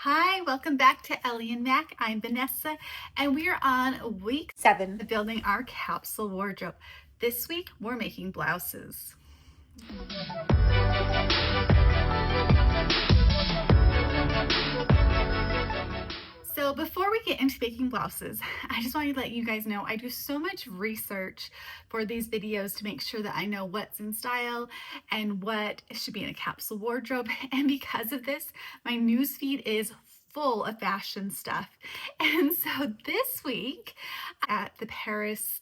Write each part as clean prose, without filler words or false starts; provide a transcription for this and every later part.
Hi, welcome back to Ellie and Mac. I'm Vanessa, and we are on week 7 of building our capsule wardrobe. This week, we're making blouses. So before we get into making blouses, I just wanted to let you guys know I do so much research for these videos to make sure that I know what's in style and what should be in a capsule wardrobe. And because of this, my newsfeed is full of fashion stuff. And so this week at the Paris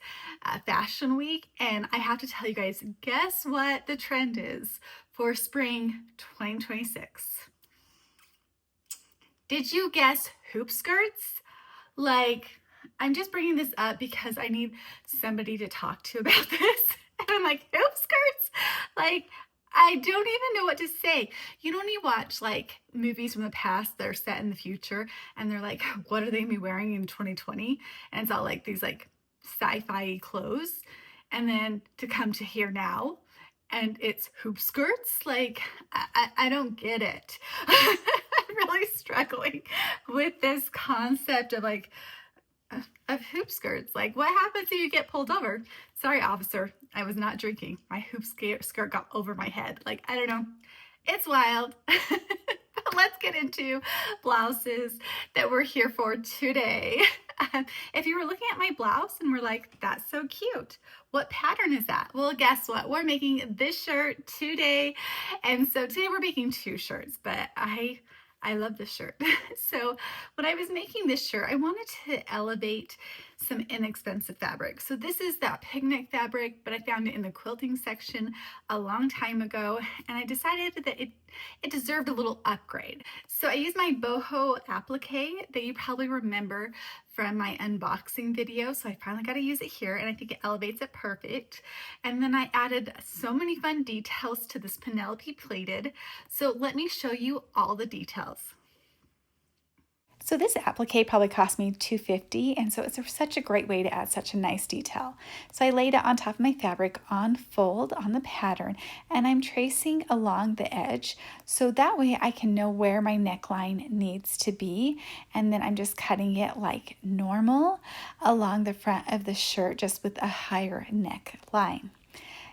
Fashion Week, and I have to tell you guys, guess what the trend is for spring 2026? Did you guess hoop skirts? Like, I'm just bringing this up because I need somebody to talk to about this. And I'm like, hoop skirts? Like, I don't even know what to say. You know when you watch like movies from the past that are set in the future and they're like, what are they gonna be wearing in 2020? And it's all like these like sci-fi clothes. And then to come to here now and it's hoop skirts. Like, I don't get it. I'm really struggling with this concept of like, of hoop skirts. Like, what happens if you get pulled over? Sorry, officer, I was not drinking. My hoop skirt got over my head. Like, I don't know. It's wild. But let's get into blouses that we're here for today. If you were looking at my blouse and we're like, that's so cute, what pattern is that? Well, guess what? We're making this shirt today. And so today we're making two shirts, but I love this shirt. So when I was making this shirt, I wanted to elevate some inexpensive fabric. So this is that picnic fabric, but I found it in the quilting section a long time ago, and I decided that it deserved a little upgrade. So I used my boho applique that you probably remember from my unboxing video. So I finally got to use it here, and I think it elevates it perfect. And then I added so many fun details to this Penelope Pleated. So let me show you all the details. So this applique probably cost me $2.50, and so it's such a great way to add such a nice detail. So I laid it on top of my fabric on fold on the pattern, and I'm tracing along the edge so that way I can know where my neckline needs to be, and then I'm just cutting it like normal along the front of the shirt, just with a higher neckline.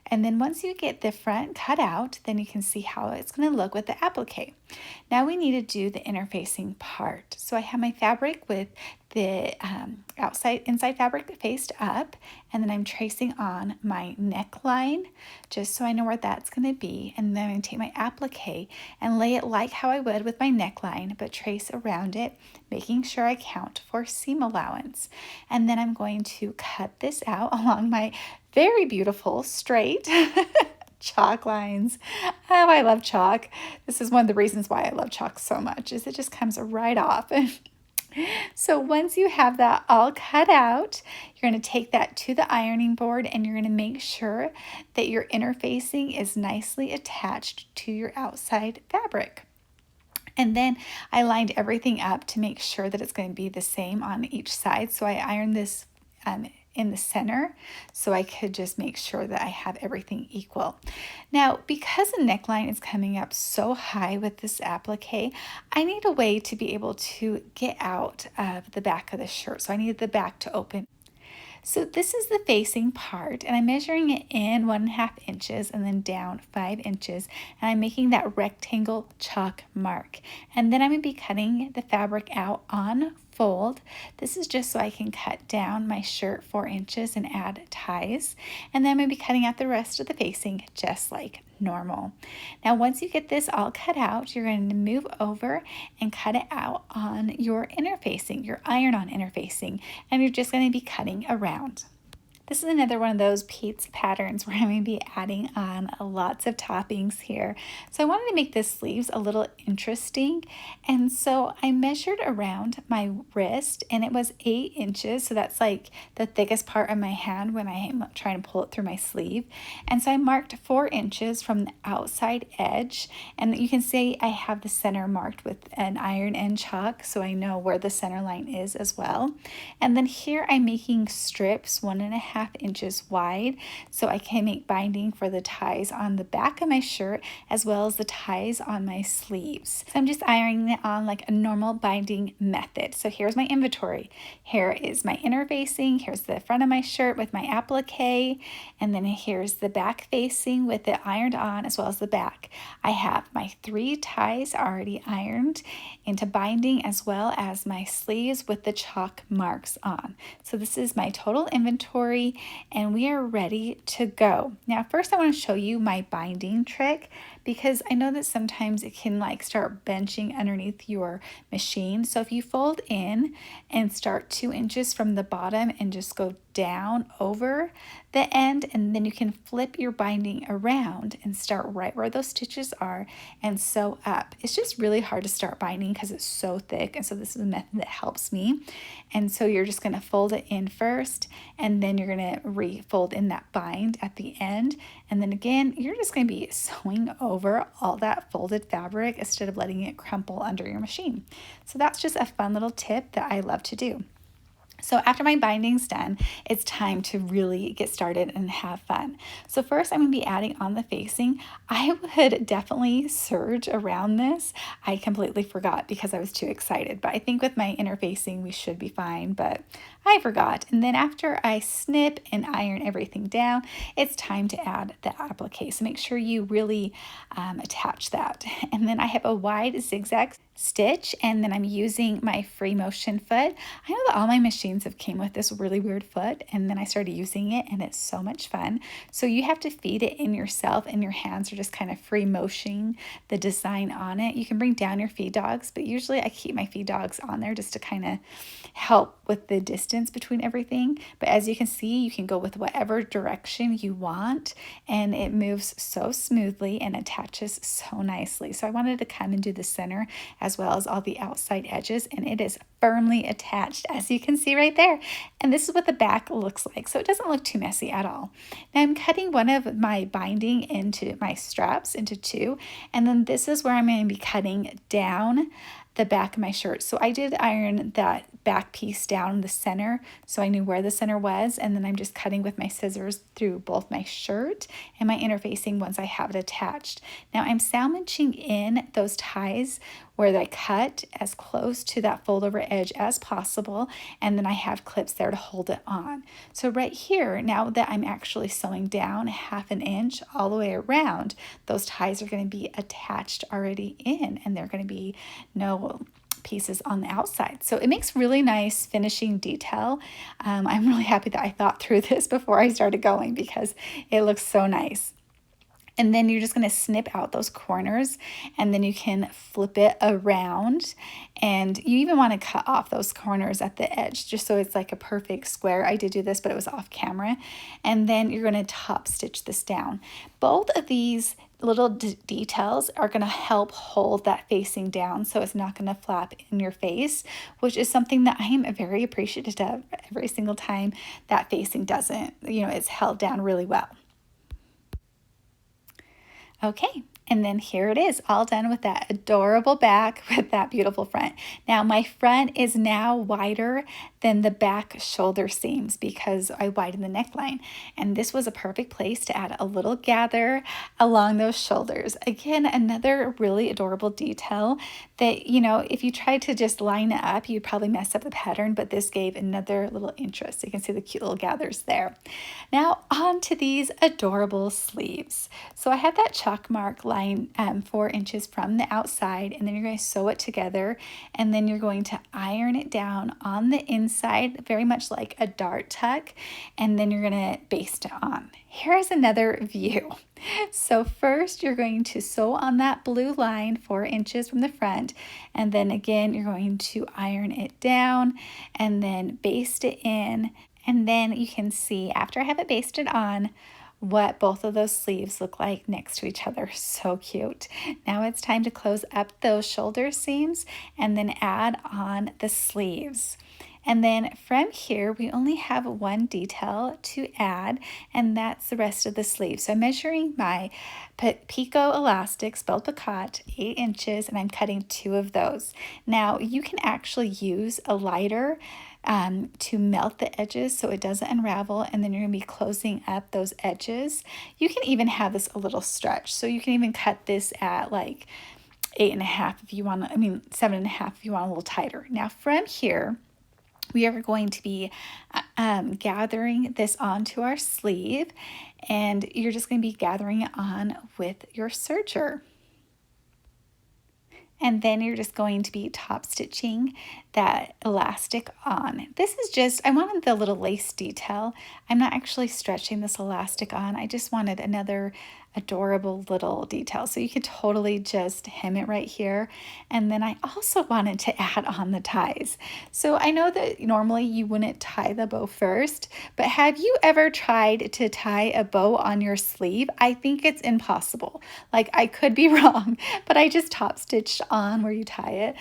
And then once you get the front cut out, then you can see how it's going to look with the applique. Now we need to do the interfacing part. So I have my fabric with the inside fabric faced up, and then I'm tracing on my neckline just so I know where that's going to be. And then I'm going to take my applique and lay it like how I would with my neckline, but trace around it, making sure I count for seam allowance. And then I'm going to cut this out along my very beautiful straight chalk lines. Oh, I love chalk. This is one of the reasons why I love chalk so much, is it just comes right off. So once you have that all cut out, you're going to take that to the ironing board, and you're going to make sure that your interfacing is nicely attached to your outside fabric. And then I lined everything up to make sure that it's going to be the same on each side. So I ironed this in the center so I could just make sure that I have everything equal. Now, because the neckline is coming up so high with this applique, I need a way to be able to get out of the back of the shirt. So I needed the back to open. So this is the facing part, and I'm measuring it in 1.5 inches and then down 5 inches, and I'm making that rectangle chalk mark. And then I'm going to be cutting the fabric out on fold. This is just so I can cut down my shirt 4 inches and add ties. And then I'm going to be cutting out the rest of the facing just like normal. Now once you get this all cut out, you're going to move over and cut it out on your interfacing, your iron-on interfacing, and you're just going to be cutting around. This is another one of those pizza patterns where I'm going to be adding on lots of toppings here. So I wanted to make the sleeves a little interesting. And so I measured around my wrist, and it was 8 inches. So that's like the thickest part of my hand when I am trying to pull it through my sleeve. And so I marked 4 inches from the outside edge. And you can see I have the center marked with an iron and chalk, so I know where the center line is as well. And then here I'm making strips 1.5 1.5 inches wide, so I can make binding for the ties on the back of my shirt as well as the ties on my sleeves. So I'm just ironing it on like a normal binding method. So here's my inventory. Here is my inner facing, here's the front of my shirt with my applique, and then here's the back facing with it ironed on as well as the back. I have my 3 ties already ironed into binding as well as my sleeves with the chalk marks on. So this is my total inventory and we are ready to go. Now first I want to show you my binding trick because I know that sometimes it can like start benching underneath your machine. So if you fold in and start 2 inches from the bottom and just go down over the end, and then you can flip your binding around and start right where those stitches are and sew up. It's just really hard to start binding because it's so thick, and so this is a method that helps me. And so you're just going to fold it in first, and then you're going to refold in that bind at the end, and then again you're just going to be sewing over all that folded fabric instead of letting it crumple under your machine. So that's just a fun little tip that I love to do. So after my binding's done, it's time to really get started and have fun. So first I'm going to be adding on the facing. I would definitely serge around this. I completely forgot because I was too excited, but I think with my inner facing we should be fine, but I forgot. And then after I snip and iron everything down, it's time to add the applique. So make sure you really attach that. And then I have a wide zigzag stitch, and then I'm using my free motion foot. I know that all my machines have came with this really weird foot, and then I started using it and it's so much fun. So you have to feed it in yourself, and your hands are just kind of free motioning the design on it. You can bring down your feed dogs, but usually I keep my feed dogs on there just to kind of help with the distance between everything. But as you can see, you can go with whatever direction you want, and it moves so smoothly and attaches so nicely. So I wanted to come and do the center as well as all the outside edges, and it is firmly attached, as you can see right there. And this is what the back looks like, so it doesn't look too messy at all. Now I'm cutting one of my binding into my straps into 2, and then this is where I'm going to be cutting down the back of my shirt. So I did iron that back piece down the center so I knew where the center was, and then I'm just cutting with my scissors through both my shirt and my inner facing once I have it attached. Now I'm sandwiching in those ties where I cut as close to that fold over edge as possible, and then I have clips there to hold it on. So right here, now that I'm actually sewing down 1/2 inch all the way around, those ties are going to be attached already in, and they're going to be no pieces on the outside. So it makes really nice finishing detail. I'm really happy that I thought through this before I started going because it looks so nice. And then you're just going to snip out those corners, and then you can flip it around, and you even want to cut off those corners at the edge just so it's like a perfect square. I did do this, but it was off camera. And then you're going to top stitch this down. Both of these little details are going to help hold that facing down so it's not going to flap in your face, which is something that I am very appreciative of every single time that facing doesn't, it's held down really well. Okay, and then here it is, all done with that adorable back with that beautiful front. Now my front is now wider than the back shoulder seams because I widened the neckline, and this was a perfect place to add a little gather along those shoulders. Again, another really adorable detail that, if you tried to just line it up, you'd probably mess up the pattern, but this gave another little interest. You can see the cute little gathers there. Now on to these adorable sleeves. So I have that chalk mark line 4 inches from the outside, and then you're going to sew it together, and then you're going to iron it down on the inside, very much like a dart tuck, and then you're going to baste it on. Here's another view. So first you're going to sew on that blue line 4 inches from the front, and then again you're going to iron it down and then baste it in, and then you can see after I have it basted on what both of those sleeves look like next to each other. So cute. Now it's time to close up those shoulder seams and then add on the sleeves. And then from here, we only have one detail to add, and that's the rest of the sleeve. So I'm measuring my pico elastic, spelled picot, 8 inches, and I'm cutting 2 of those. Now you can actually use a lighter to melt the edges so it doesn't unravel, and then you're going to be closing up those edges. You can even have this a little stretch, so you can even cut this at like 8.5 if you want, 7.5 if you want a little tighter. Now from here, we are going to be gathering this onto our sleeve, and you're just going to be gathering it on with your serger. And then you're just going to be top stitching that elastic on. This is just, I wanted the little lace detail. I'm not actually stretching this elastic on. I just wanted another adorable little detail. So you could totally just hem it right here. And then I also wanted to add on the ties. So I know that normally you wouldn't tie the bow first, but have you ever tried to tie a bow on your sleeve? I think it's impossible. Like, I could be wrong, but I just top stitched on where you tie it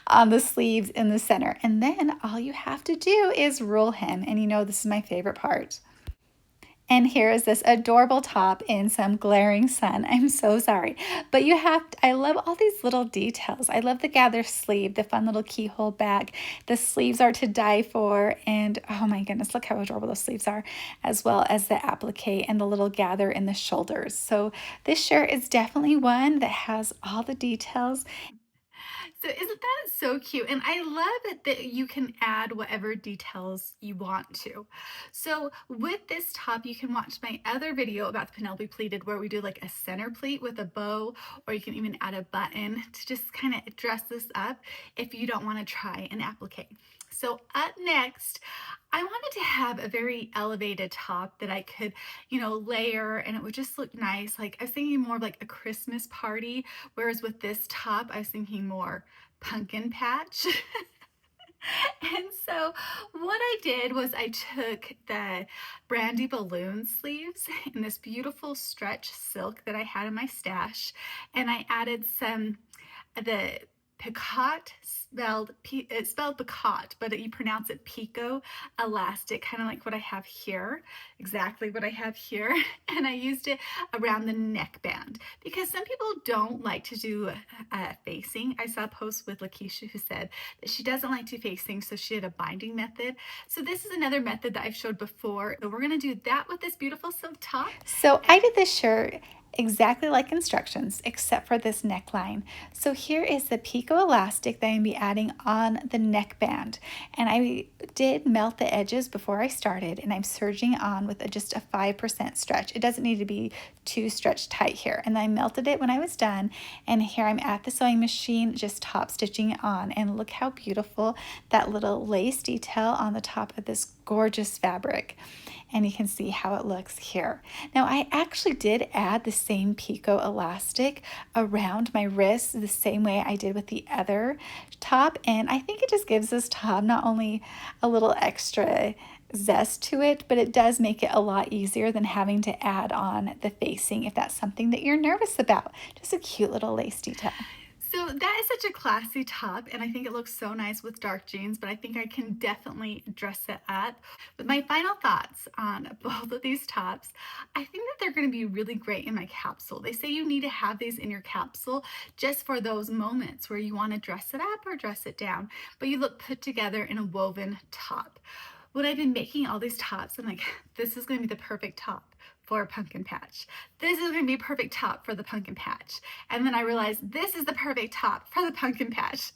on the sleeves in the center. And then all you have to do is roll hem. And you know, this is my favorite part. And here is this adorable top in some glaring sun. I'm so sorry. But I love all these little details. I love the gather sleeve, the fun little keyhole back. The sleeves are to die for. And oh my goodness, look how adorable those sleeves are, as well as the applique and the little gather in the shoulders. So this shirt is definitely one that has all the details. So isn't that so cute? And I love it that you can add whatever details you want to. So with this top, you can watch my other video about the Penelope Pleated where we do like a center pleat with a bow, or you can even add a button to just kind of dress this up if you don't want to try an applique. So up next, I wanted to have a very elevated top that I could, layer, and it would just look nice. Like, I was thinking more of like a Christmas party, whereas with this top, I was thinking more pumpkin patch. And so what I did was I took the Brandy balloon sleeves in this beautiful stretch silk that I had in my stash, and I added the picot, it's spelled picot, but you pronounce it pico elastic, kind of like what I have here, exactly what I have here. And I used it around the neckband because some people don't like to do facing. I saw a post with Lakeisha who said that she doesn't like to facing, so she did a binding method. So this is another method that I've showed before. So we're going to do that with this beautiful silk top. So I did this shirt exactly like instructions, except for this neckline. So here is the pico elastic that I'm going to be adding on the neckband. And I did melt the edges before I started, and I'm serging on with just a 5% stretch. It doesn't need to be too stretched tight here. And I melted it when I was done. And here I'm at the sewing machine, just top stitching it on. And look how beautiful that little lace detail on the top of this gorgeous fabric. And you can see how it looks here. Now I actually did add the same pico elastic around my wrist the same way I did with the other top, and I think it just gives this top not only a little extra zest to it, but it does make it a lot easier than having to add on the facing if that's something that you're nervous about. Just a cute little lace detail. So that is such a classy top, and I think it looks so nice with dark jeans, but I think I can definitely dress it up. But my final thoughts on both of these tops, I think that they're going to be really great in my capsule. They say you need to have these in your capsule just for those moments where you want to dress it up or dress it down, but you look put together in a woven top. When I've been making all these tops, I'm like, this is going to be the perfect top for a pumpkin patch. This is going to be a perfect top for the pumpkin patch. And then I realized this is the perfect top for the pumpkin patch.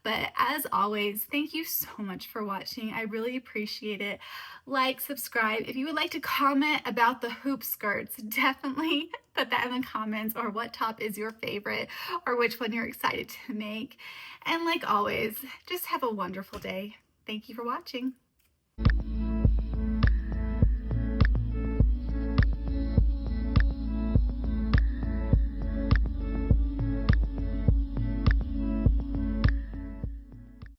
But as always, thank you so much for watching. I really appreciate it. Like, subscribe. If you would like to comment about the hoop skirts, definitely put that in the comments, or what top is your favorite, or which one you're excited to make. And like always, just have a wonderful day. Thank you for watching.